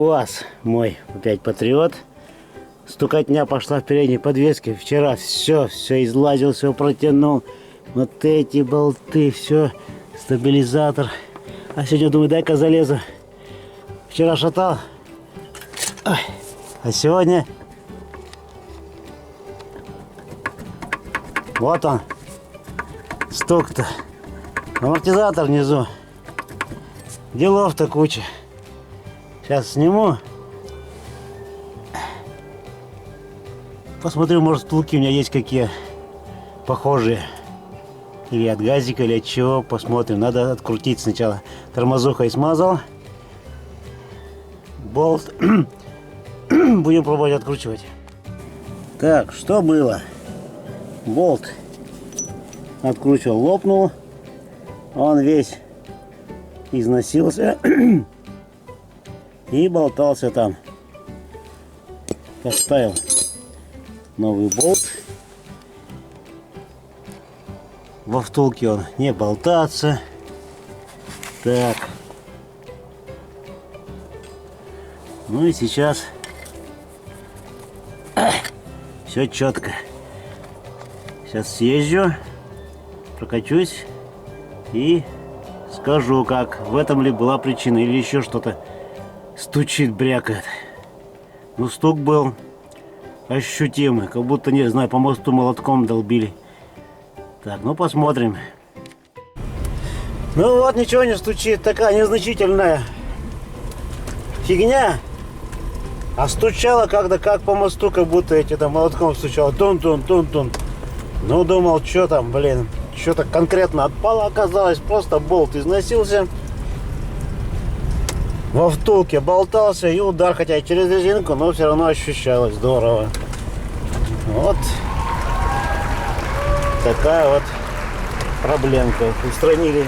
УАЗ мой опять Патриот. Стукотня пошла в передней подвеске. Вчера все излазил, все протянул. Вот эти болты, все, стабилизатор. А сегодня думаю, дай-ка залезу. Вчера шатал. Ой. А сегодня вот он. Стук-то. Амортизатор внизу. Делов-то куча. Сейчас сниму. Посмотрю, может, втулки у меня есть какие похожие. Или от газика, или от чего. Посмотрим. Надо открутить сначала. Тормозухой смазал. Болт. Будем пробовать откручивать. Так, что было? Болт откручивал, лопнул. Он весь износился. И болтался там. Поставил новый болт. Во втулке он не болтаться. Так. Ну и сейчас все четко. Сейчас съезжу, прокачусь и скажу, как в этом ли была причина или еще что-то стучит, брякает. Ну, стук был ощутимый, как будто, не знаю, по мосту молотком долбили. Так, ну посмотрим. Ну вот, ничего не стучит, такая незначительная фигня. А стучало когда как по мосту, как будто эти там молотком стучало. Тун-тун-тун-тун. Ну, думал, что там, блин, что-то конкретно отпало, оказалось, просто болт износился. Во втулке болтался, и удар, хотя и через резинку, но все равно ощущалось здорово. Вот такая вот проблемка. Устранили